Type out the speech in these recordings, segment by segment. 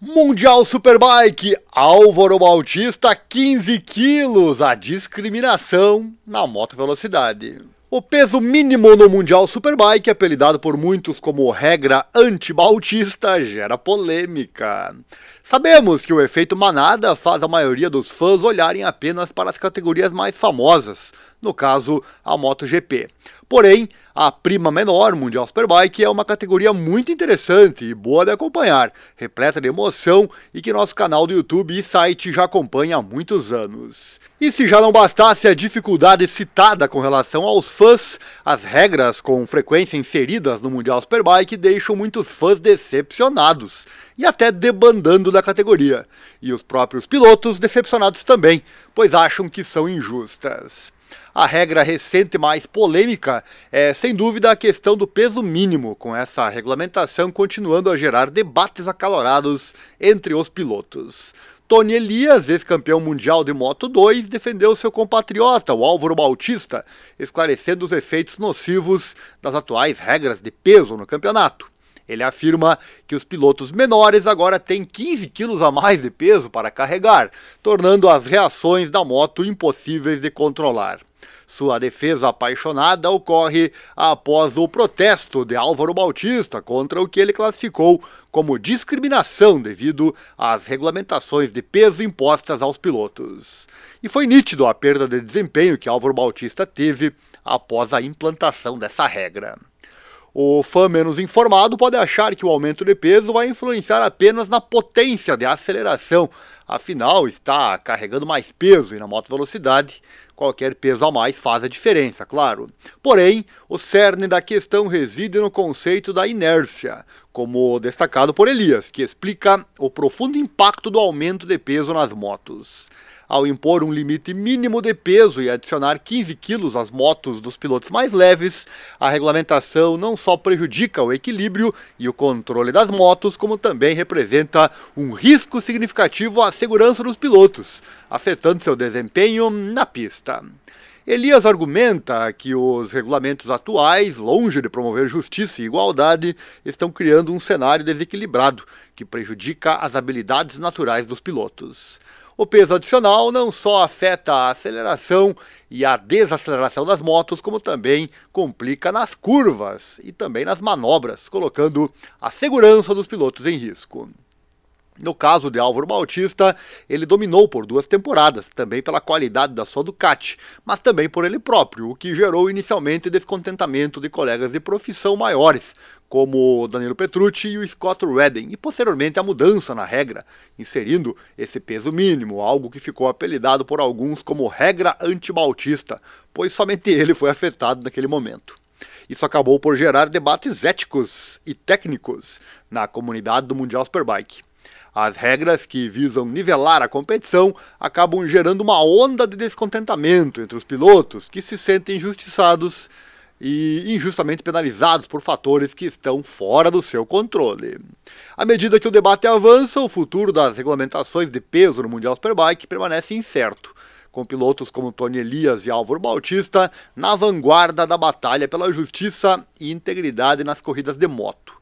Mundial Superbike, Álvaro Bautista, 15 quilos, a discriminação na moto velocidade. O peso mínimo no Mundial Superbike, apelidado por muitos como regra anti-Bautista, gera polêmica. Sabemos que o efeito manada faz a maioria dos fãs olharem apenas para as categorias mais famosas, no caso, a MotoGP. Porém, a prima menor Mundial Superbike é uma categoria muito interessante e boa de acompanhar, repleta de emoção e que nosso canal do YouTube e site já acompanha há muitos anos. E se já não bastasse a dificuldade citada com relação aos fãs, as regras com frequência inseridas no Mundial Superbike deixam muitos fãs decepcionados e até debandando da categoria. E os próprios pilotos decepcionados também, pois acham que são injustas. A regra recente mais polêmica é, sem dúvida, a questão do peso mínimo, com essa regulamentação continuando a gerar debates acalorados entre os pilotos. Tony Elias, ex-campeão mundial de Moto2, defendeu seu compatriota, o Álvaro Bautista, esclarecendo os efeitos nocivos das atuais regras de peso no campeonato. Ele afirma que os pilotos menores agora têm 15 quilos a mais de peso para carregar, tornando as reações da moto impossíveis de controlar. Sua defesa apaixonada ocorre após o protesto de Álvaro Bautista contra o que ele classificou como discriminação devido às regulamentações de peso impostas aos pilotos. E foi nítido a perda de desempenho que Álvaro Bautista teve após a implantação dessa regra. O fã menos informado pode achar que o aumento de peso vai influenciar apenas na potência de aceleração, afinal está carregando mais peso e na moto velocidade qualquer peso a mais faz a diferença, claro. Porém, o cerne da questão reside no conceito da inércia, como destacado por Elias, que explica o profundo impacto do aumento de peso nas motos. Ao impor um limite mínimo de peso e adicionar 15 quilos às motos dos pilotos mais leves, a regulamentação não só prejudica o equilíbrio e o controle das motos, como também representa um risco significativo à segurança dos pilotos, afetando seu desempenho na pista. Elias argumenta que os regulamentos atuais, longe de promover justiça e igualdade, estão criando um cenário desequilibrado que prejudica as habilidades naturais dos pilotos. O peso adicional não só afeta a aceleração e a desaceleração das motos, como também complica nas curvas e também nas manobras, colocando a segurança dos pilotos em risco. No caso de Álvaro Bautista, ele dominou por 2 temporadas, também pela qualidade da sua Ducati, mas também por ele próprio, o que gerou inicialmente descontentamento de colegas de profissão maiores, como Danilo Petrucci e o Scott Redding, e posteriormente a mudança na regra, inserindo esse peso mínimo, algo que ficou apelidado por alguns como regra anti-Bautista, pois somente ele foi afetado naquele momento. Isso acabou por gerar debates éticos e técnicos na comunidade do Mundial Superbike. As regras que visam nivelar a competição acabam gerando uma onda de descontentamento entre os pilotos que se sentem injustiçados e injustamente penalizados por fatores que estão fora do seu controle. À medida que o debate avança, o futuro das regulamentações de peso no Mundial Superbike permanece incerto, com pilotos como Tony Elias e Álvaro Bautista na vanguarda da batalha pela justiça e integridade nas corridas de moto.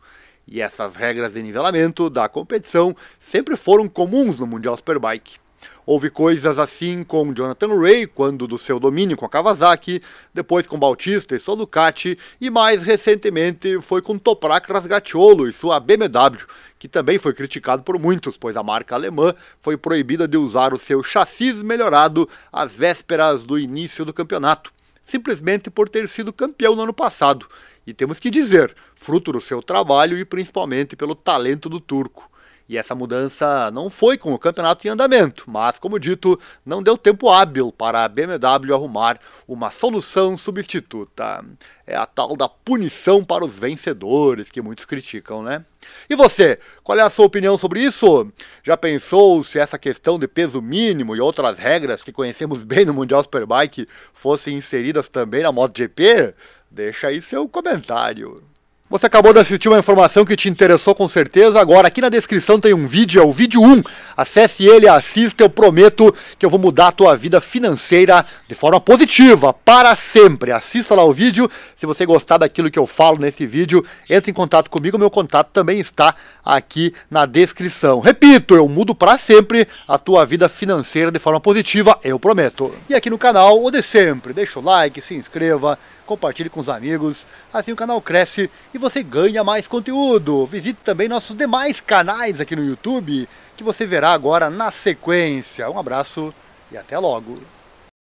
E essas regras de nivelamento da competição sempre foram comuns no Mundial Superbike. Houve coisas assim com Jonathan Rea, quando do seu domínio com a Kawasaki, depois com Bautista e sua Ducati, e mais recentemente foi com Toprak Razgatlioglu e sua BMW, que também foi criticado por muitos, pois a marca alemã foi proibida de usar o seu chassi melhorado às vésperas do início do campeonato, simplesmente por ter sido campeão no ano passado. E temos que dizer, fruto do seu trabalho e principalmente pelo talento do turco. E essa mudança não foi com o campeonato em andamento, mas, como dito, não deu tempo hábil para a BMW arrumar uma solução substituta. É a tal da punição para os vencedores, que muitos criticam, né? E você, qual é a sua opinião sobre isso? Já pensou se essa questão de peso mínimo e outras regras que conhecemos bem no Mundial Superbike fossem inseridas também na MotoGP? Deixa aí seu comentário. Você acabou de assistir uma informação que te interessou com certeza. Agora aqui na descrição tem um vídeo, é o vídeo 1. Acesse ele, assista, eu prometo que eu vou mudar a tua vida financeira de forma positiva, para sempre. Assista lá o vídeo. Se você gostar daquilo que eu falo nesse vídeo, entre em contato comigo. Meu contato também está aqui na descrição. Repito, eu mudo para sempre a tua vida financeira de forma positiva, eu prometo. E aqui no canal, o de sempre, deixa o like, se inscreva, compartilhe com os amigos, assim o canal cresce e você ganha mais conteúdo. Visite também nossos demais canais aqui no YouTube, que você verá agora na sequência. Um abraço e até logo.